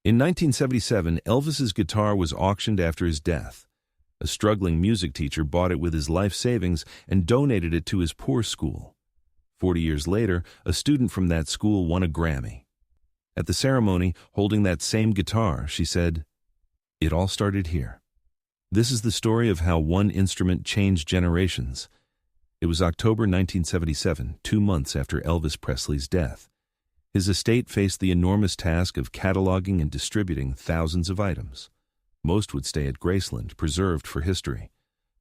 In 1977, Elvis's guitar was auctioned after his death. A struggling music teacher bought it with his life savings and donated it to his poor school. 40 years later, a student from that school won a Grammy. At the ceremony, holding that same guitar, she said, "It all started here." This is the story of how one instrument changed generations. It was October 1977, 2 months after Elvis Presley's death. His estate faced the enormous task of cataloging and distributing thousands of items. Most would stay at Graceland, preserved for history,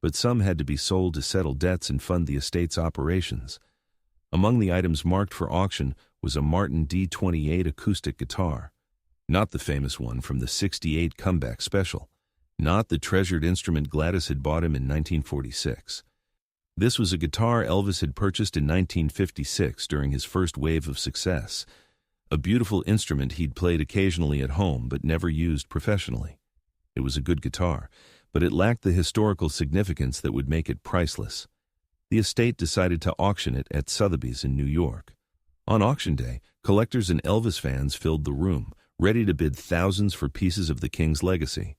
but some had to be sold to settle debts and fund the estate's operations. Among the items marked for auction was a Martin D-28 acoustic guitar. Not the famous one from the '68 comeback special. Not the treasured instrument Gladys had bought him in 1946. This was a guitar Elvis had purchased in 1956 during his first wave of success. A beautiful instrument he'd played occasionally at home but never used professionally. It was a good guitar, but it lacked the historical significance that would make it priceless. The estate decided to auction it at Sotheby's in New York. On auction day, collectors and Elvis fans filled the room, ready to bid thousands for pieces of the King's legacy.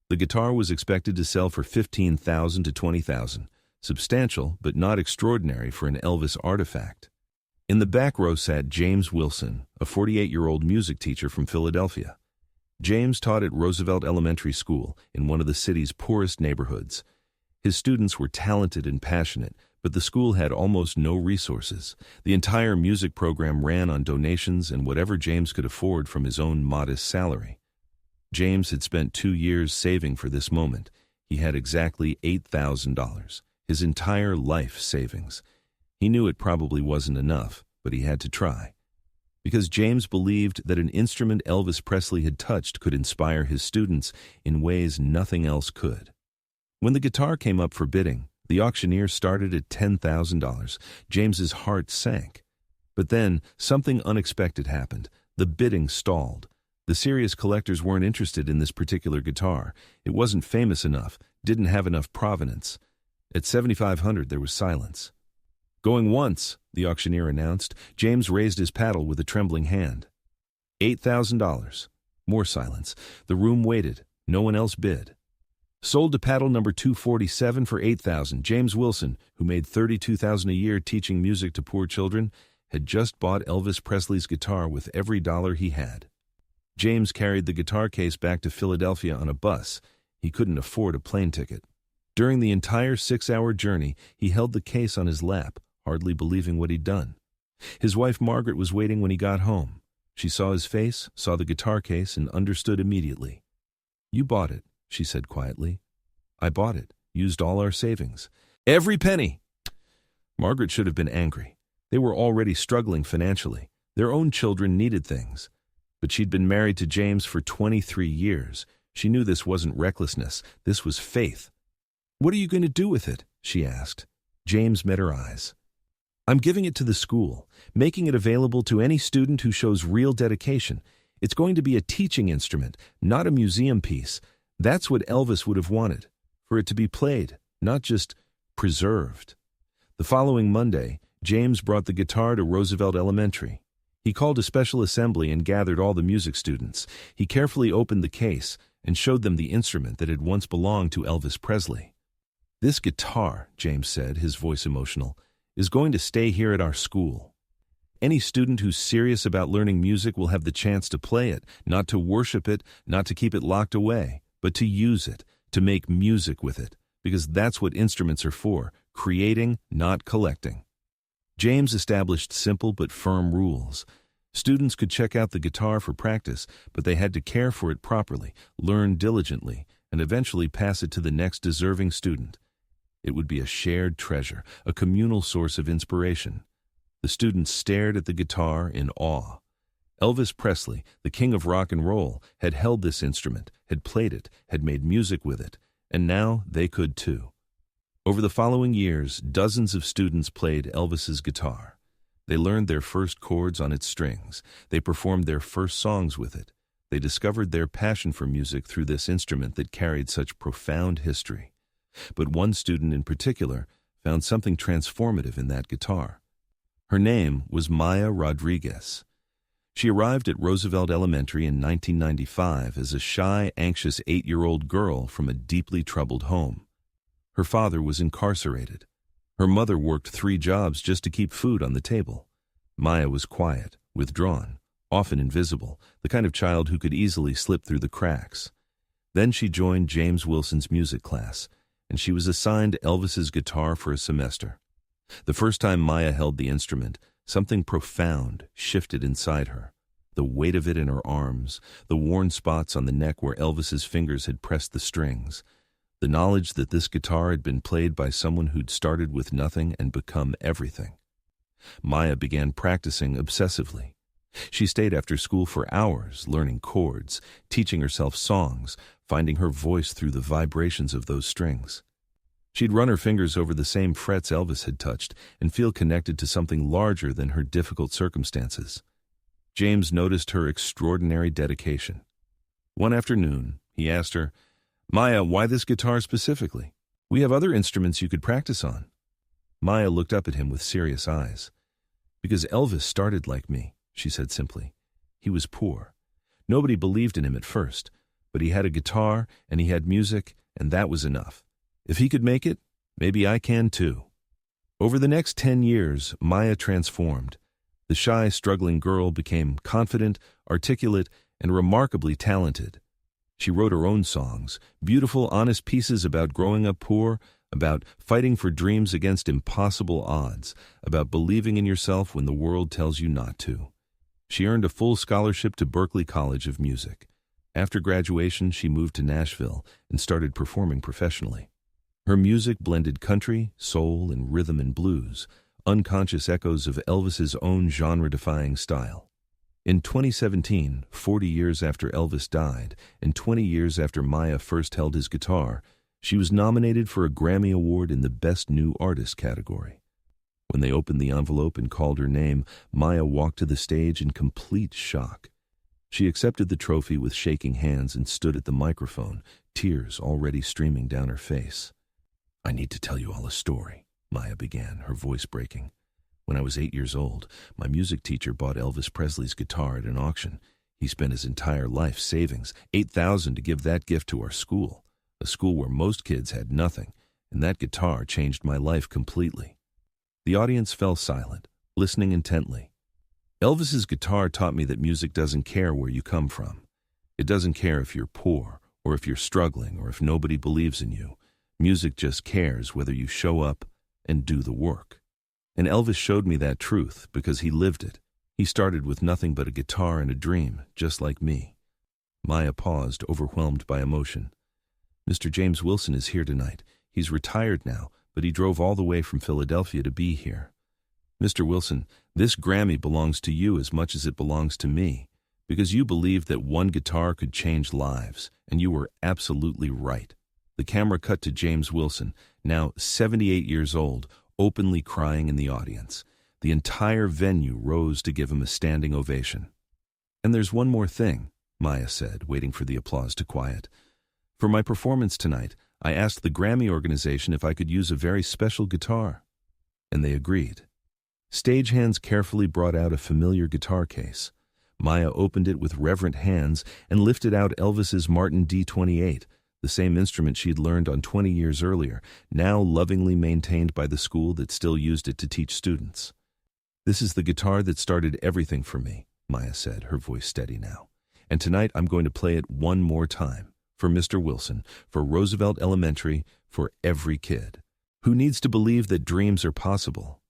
The guitar was expected to sell for $15,000 to $20,000, substantial but not extraordinary for an Elvis artifact. In the back row sat James Wilson, a 48-year-old music teacher from Philadelphia. James taught at Roosevelt Elementary School in one of the city's poorest neighborhoods. His students were talented and passionate, but the school had almost no resources. The entire music program ran on donations and whatever James could afford from his own modest salary. James had spent 2 years saving for this moment. He had exactly $8,000, his entire life savings. He knew it probably wasn't enough, but he had to try. Because James believed that an instrument Elvis Presley had touched could inspire his students in ways nothing else could. When the guitar came up for bidding, the auctioneer started at $10,000. James's heart sank. But then, something unexpected happened. The bidding stalled. The serious collectors weren't interested in this particular guitar. It wasn't famous enough, didn't have enough provenance. At $7,500, there was silence. "Going once," the auctioneer announced. James raised his paddle with a trembling hand. $8,000. More silence. The room waited. No one else bid. Sold to paddle number 247 for $8,000. James Wilson, who made $32,000 a year teaching music to poor children, had just bought Elvis Presley's guitar with every dollar he had. James carried the guitar case back to Philadelphia on a bus. He couldn't afford a plane ticket. During the entire 6-hour journey, he held the case on his lap, hardly believing what he'd done. His wife Margaret was waiting when he got home. She saw his face, saw the guitar case, and understood immediately. "You bought it," she said quietly. "I bought it, used all our savings. Every penny!" Margaret should have been angry. They were already struggling financially. Their own children needed things. But she'd been married to James for 23 years. She knew this wasn't recklessness. This was faith. "What are you going to do with it?" she asked. James met her eyes. "I'm giving it to the school, making it available to any student who shows real dedication. It's going to be a teaching instrument, not a museum piece. That's what Elvis would have wanted, for it to be played, not just preserved." The following Monday, James brought the guitar to Roosevelt Elementary. He called a special assembly and gathered all the music students. He carefully opened the case and showed them the instrument that had once belonged to Elvis Presley. "This guitar," James said, his voice emotional, "is going to stay here at our school. Any student who's serious about learning music will have the chance to play it, not to worship it, not to keep it locked away, but to use it, to make music with it, because that's what instruments are for, creating, not collecting." James established simple but firm rules. Students could check out the guitar for practice, but they had to care for it properly, learn diligently, and eventually pass it to the next deserving student. It would be a shared treasure, a communal source of inspiration. The students stared at the guitar in awe. Elvis Presley, the king of rock and roll, had held this instrument, had played it, had made music with it, and now they could too. Over the following years, dozens of students played Elvis's guitar. They learned their first chords on its strings. They performed their first songs with it. They discovered their passion for music through this instrument that carried such profound history. But one student in particular found something transformative in that guitar. Her name was Maya Rodriguez. She arrived at Roosevelt Elementary in 1995 as a shy, anxious 8-year-old girl from a deeply troubled home. Her father was incarcerated. Her mother worked 3 jobs just to keep food on the table. Maya was quiet, withdrawn, often invisible, the kind of child who could easily slip through the cracks. Then she joined James Wilson's music class, and she was assigned Elvis's guitar for a semester. The first time Maya held the instrument, something profound shifted inside her. The weight of it in her arms, the worn spots on the neck where Elvis's fingers had pressed the strings, the knowledge that this guitar had been played by someone who'd started with nothing and become everything. Maya began practicing obsessively. She stayed after school for hours, learning chords, teaching herself songs, finding her voice through the vibrations of those strings. She'd run her fingers over the same frets Elvis had touched and feel connected to something larger than her difficult circumstances. James noticed her extraordinary dedication. One afternoon, he asked her, "Maya, why this guitar specifically? We have other instruments you could practice on." Maya looked up at him with serious eyes. "Because Elvis started like me," she said simply. "He was poor. Nobody believed in him at first, but he had a guitar and he had music, and that was enough. If he could make it, maybe I can too." Over the next 10 years, Maya transformed. The shy, struggling girl became confident, articulate, and remarkably talented. She wrote her own songs, beautiful, honest pieces about growing up poor, about fighting for dreams against impossible odds, about believing in yourself when the world tells you not to. She earned a full scholarship to Berklee College of Music. After graduation, she moved to Nashville and started performing professionally. Her music blended country, soul, and rhythm and blues, unconscious echoes of Elvis's own genre-defying style. In 2017, 40 years after Elvis died, and 20 years after Maya first held his guitar, she was nominated for a Grammy Award in the Best New Artist category. When they opened the envelope and called her name, Maya walked to the stage in complete shock. She accepted the trophy with shaking hands and stood at the microphone, tears already streaming down her face. "I need to tell you all a story," Maya began, her voice breaking. "When I was 8 years old, my music teacher bought Elvis Presley's guitar at an auction. He spent his entire life savings, $8,000 to give that gift to our school, a school where most kids had nothing, and that guitar changed my life completely." The audience fell silent, listening intently. "Elvis's guitar taught me that music doesn't care where you come from. It doesn't care if you're poor, or if you're struggling, or if nobody believes in you. Music just cares whether you show up and do the work. And Elvis showed me that truth because he lived it. He started with nothing but a guitar and a dream, just like me." Maya paused, overwhelmed by emotion. "Mr. James Wilson is here tonight. He's retired now, but he drove all the way from Philadelphia to be here. Mr. Wilson, this Grammy belongs to you as much as it belongs to me, because you believed that one guitar could change lives, and you were absolutely right." The camera cut to James Wilson, now 78 years old, openly crying in the audience. The entire venue rose to give him a standing ovation. "And there's one more thing," Maya said, waiting for the applause to quiet. "For my performance tonight, I asked the Grammy organization if I could use a very special guitar, and they agreed." Stagehands carefully brought out a familiar guitar case. Maya opened it with reverent hands and lifted out Elvis's Martin D-28, the same instrument she'd learned on 20 years earlier, now lovingly maintained by the school that still used it to teach students. "This is the guitar that started everything for me," Maya said, her voice steady now. "And tonight I'm going to play it one more time, for Mr. Wilson, for Roosevelt Elementary, for every kid who needs to believe that dreams are possible.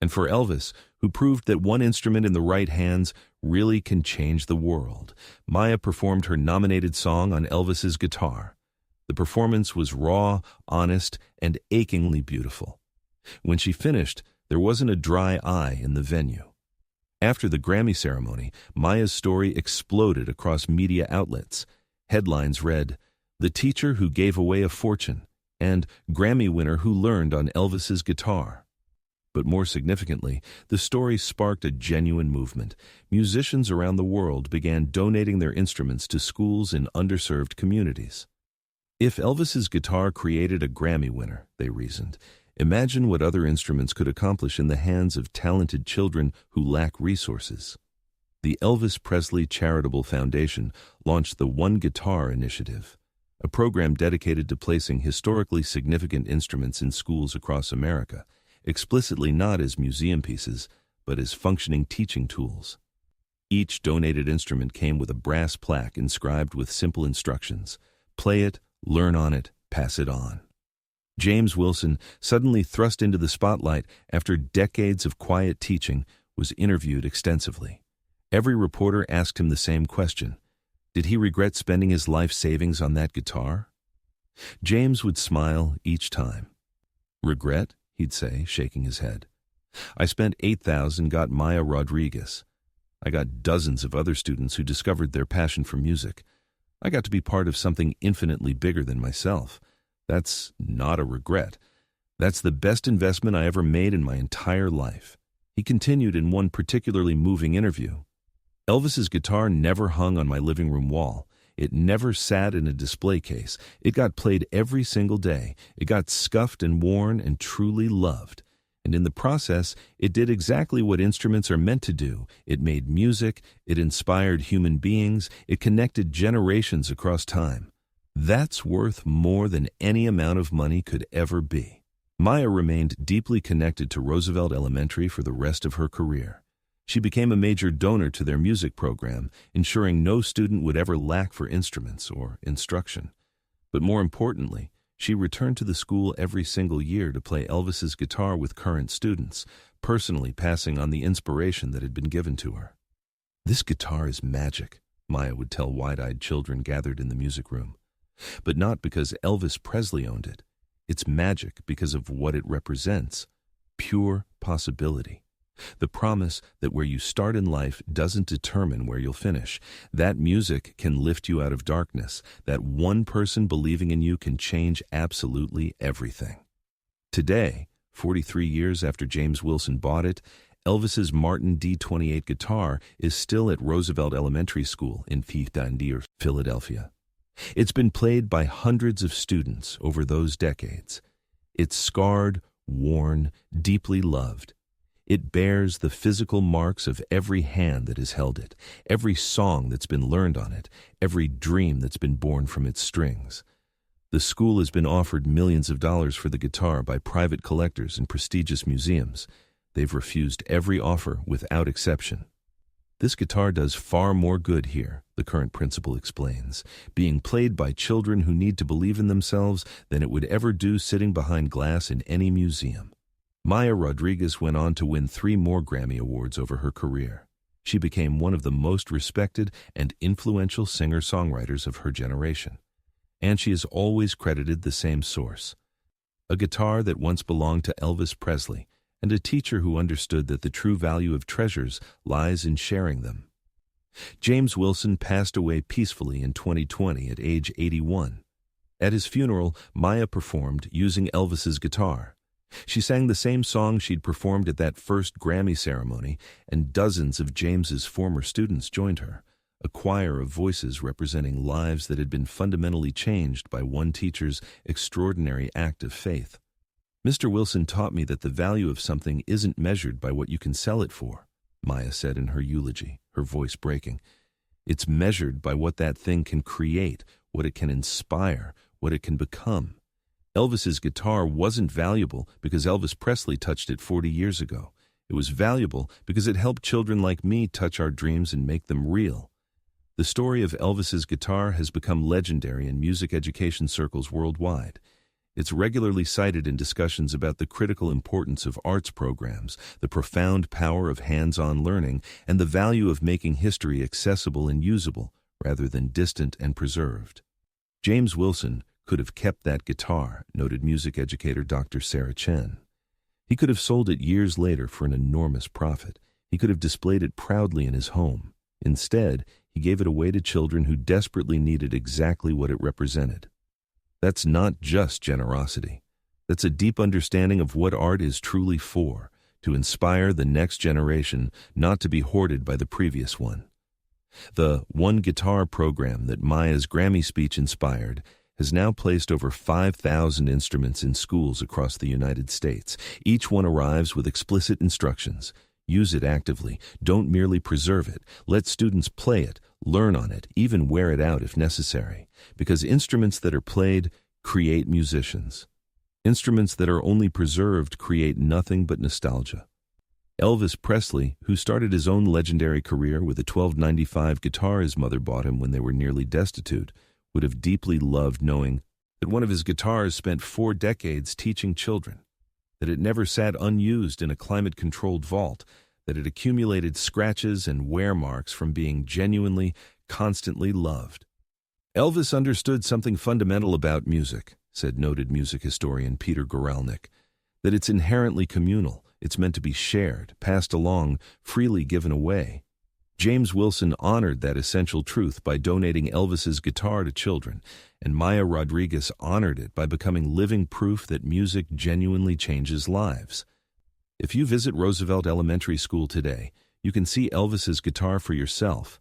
And for Elvis, who proved that one instrument in the right hands really can change the world." Maya performed her nominated song on Elvis's guitar. The performance was raw, honest, and achingly beautiful. When she finished, there wasn't a dry eye in the venue. After the Grammy ceremony, Maya's story exploded across media outlets. Headlines read, "The Teacher Who Gave Away a Fortune," and "Grammy Winner Who Learned on Elvis's Guitar." But more significantly, the story sparked a genuine movement. Musicians around the world began donating their instruments to schools in underserved communities. If Elvis's guitar created a Grammy winner, they reasoned, imagine what other instruments could accomplish in the hands of talented children who lack resources. The Elvis Presley Charitable Foundation launched the One Guitar Initiative, a program dedicated to placing historically significant instruments in schools across America, explicitly not as museum pieces, but as functioning teaching tools. Each donated instrument came with a brass plaque inscribed with simple instructions: play it, learn on it, pass it on. James Wilson, suddenly thrust into the spotlight after decades of quiet teaching, was interviewed extensively. Every reporter asked him the same question: did he regret spending his life savings on that guitar? James would smile each time. Regret? He'd say, shaking his head. I spent $8,000, got Maya Rodriguez. I got dozens of other students who discovered their passion for music. I got to be part of something infinitely bigger than myself. That's not a regret. That's the best investment I ever made in my entire life. He continued in one particularly moving interview. Elvis's guitar never hung on my living room wall. It never sat in a display case. It got played every single day. It got scuffed and worn and truly loved. And in the process, it did exactly what instruments are meant to do. It made music, it inspired human beings, it connected generations across time. That's worth more than any amount of money could ever be. Maya remained deeply connected to Roosevelt Elementary for the rest of her career. She became a major donor to their music program, ensuring no student would ever lack for instruments or instruction. But more importantly, she returned to the school every single year to play Elvis's guitar with current students, personally passing on the inspiration that had been given to her. This guitar is magic, Maya would tell wide-eyed children gathered in the music room. But not because Elvis Presley owned it. It's magic because of what it represents: pure possibility. The promise that where you start in life doesn't determine where you'll finish. That music can lift you out of darkness. That one person believing in you can change absolutely everything. Today, 43 years after James Wilson bought it, Elvis's Martin D-28 guitar is still at Roosevelt Elementary School in Philadelphia. It's been played by hundreds of students over those decades. It's scarred, worn, deeply loved. It bears the physical marks of every hand that has held it, every song that's been learned on it, every dream that's been born from its strings. The school has been offered millions of dollars for the guitar by private collectors and prestigious museums. They've refused every offer without exception. This guitar does far more good here, the current principal explains, being played by children who need to believe in themselves than it would ever do sitting behind glass in any museum. Maya Rodriguez went on to win 3 more Grammy Awards over her career. She became one of the most respected and influential singer-songwriters of her generation. And she has always credited the same source: a guitar that once belonged to Elvis Presley, and a teacher who understood that the true value of treasures lies in sharing them. James Wilson passed away peacefully in 2020 at age 81. At his funeral, Maya performed using Elvis's guitar. She sang the same song she'd performed at that first Grammy ceremony, and dozens of James's former students joined her, a choir of voices representing lives that had been fundamentally changed by one teacher's extraordinary act of faith. Mr. Wilson taught me that the value of something isn't measured by what you can sell it for, Maya said in her eulogy, her voice breaking. It's measured by what that thing can create, what it can inspire, what it can become. Elvis's guitar wasn't valuable because Elvis Presley touched it 40 years ago. It was valuable because it helped children like me touch our dreams and make them real. The story of Elvis's guitar has become legendary in music education circles worldwide. It's regularly cited in discussions about the critical importance of arts programs, the profound power of hands-on learning, and the value of making history accessible and usable rather than distant and preserved. James Wilson could have kept that guitar, noted music educator Dr. Sarah Chen. He could have sold it years later for an enormous profit. He could have displayed it proudly in his home. Instead, he gave it away to children who desperately needed exactly what it represented. That's not just generosity. That's a deep understanding of what art is truly for, to inspire the next generation, not to be hoarded by the previous one. The One Guitar program that Maya's Grammy speech inspired has now placed over 5,000 instruments in schools across the United States. Each one arrives with explicit instructions. Use it actively. Don't merely preserve it. Let students play it, learn on it, even wear it out if necessary. Because instruments that are played create musicians. Instruments that are only preserved create nothing but nostalgia. Elvis Presley, who started his own legendary career with a 1295 guitar his mother bought him when they were nearly destitute, would have deeply loved knowing that one of his guitars spent 4 decades teaching children, that it never sat unused in a climate-controlled vault, that it accumulated scratches and wear marks from being genuinely, constantly loved. Elvis understood something fundamental about music, said noted music historian Peter Goralnik, that it's inherently communal. It's meant to be shared, passed along, freely given away. James Wilson honored that essential truth by donating Elvis's guitar to children, and Maya Rodriguez honored it by becoming living proof that music genuinely changes lives. If you visit Roosevelt Elementary School today, you can see Elvis's guitar for yourself.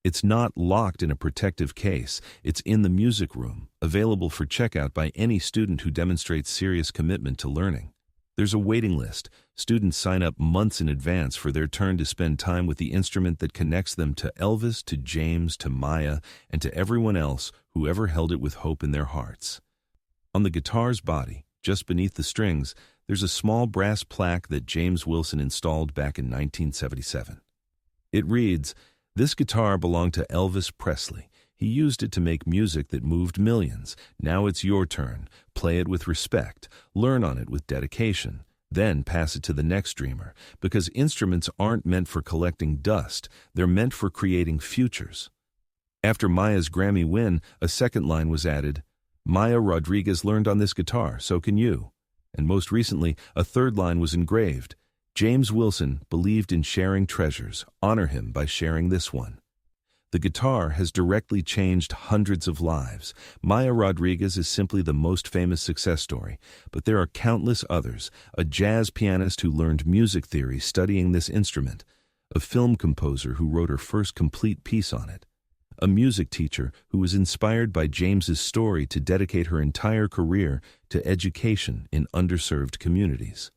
It's not locked in a protective case. It's in the music room, available for checkout by any student who demonstrates serious commitment to learning. There's a waiting list. Students sign up months in advance for their turn to spend time with the instrument that connects them to Elvis, to James, to Maya, and to everyone else who ever held it with hope in their hearts. On the guitar's body, just beneath the strings, there's a small brass plaque that James Wilson installed back in 1977. It reads, "This guitar belonged to Elvis Presley. He used it to make music that moved millions. Now it's your turn. Play it with respect. Learn on it with dedication. Then pass it to the next dreamer. Because instruments aren't meant for collecting dust. They're meant for creating futures." After Maya's Grammy win, a second line was added, "Maya Rodriguez learned on this guitar, so can you." And most recently, a third line was engraved, "James Wilson believed in sharing treasures. Honor him by sharing this one." The guitar has directly changed hundreds of lives. Maya Rodriguez is simply the most famous success story, but there are countless others. A jazz pianist who learned music theory studying this instrument, a film composer who wrote her first complete piece on it, a music teacher who was inspired by James's story to dedicate her entire career to education in underserved communities.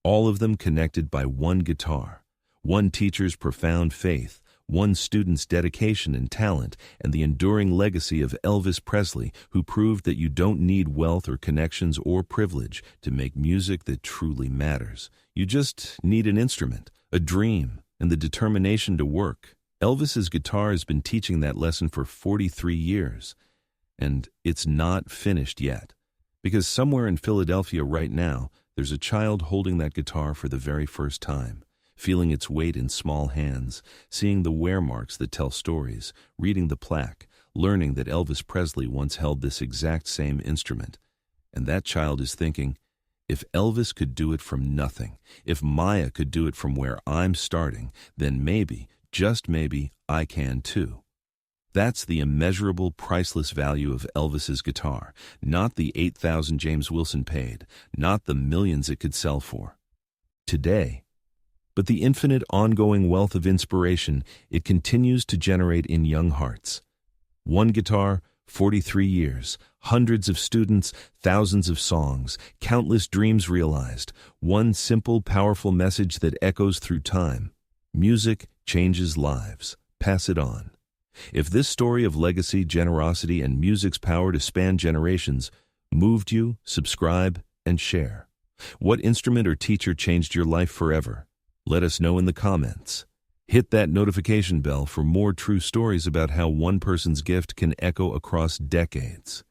All of them connected by one guitar, one teacher's profound faith, one student's dedication and talent, and the enduring legacy of Elvis Presley, who proved that you don't need wealth or connections or privilege to make music that truly matters. You just need an instrument, a dream, and the determination to work. Elvis's guitar has been teaching that lesson for 43 years, and it's not finished yet. Because somewhere in Philadelphia right now, there's a child holding that guitar for the very first time, feeling its weight in small hands, seeing the wear marks that tell stories, reading the plaque, learning that Elvis Presley once held this exact same instrument. And that child is thinking, if Elvis could do it from nothing, if Maya could do it from where I'm starting, then maybe, just maybe, I can too. That's the immeasurable, priceless value of Elvis's guitar, not the $8,000 James Wilson paid, not the millions it could sell for. Today, but the infinite ongoing wealth of inspiration it continues to generate in young hearts. One guitar, 43 years, hundreds of students, thousands of songs, countless dreams realized, one simple, powerful message that echoes through time. Music changes lives. Pass it on. If this story of legacy, generosity, and music's power to span generations moved you, subscribe, and share. What instrument or teacher changed your life forever? Let us know in the comments. Hit that notification bell for more true stories about how one person's gift can echo across decades.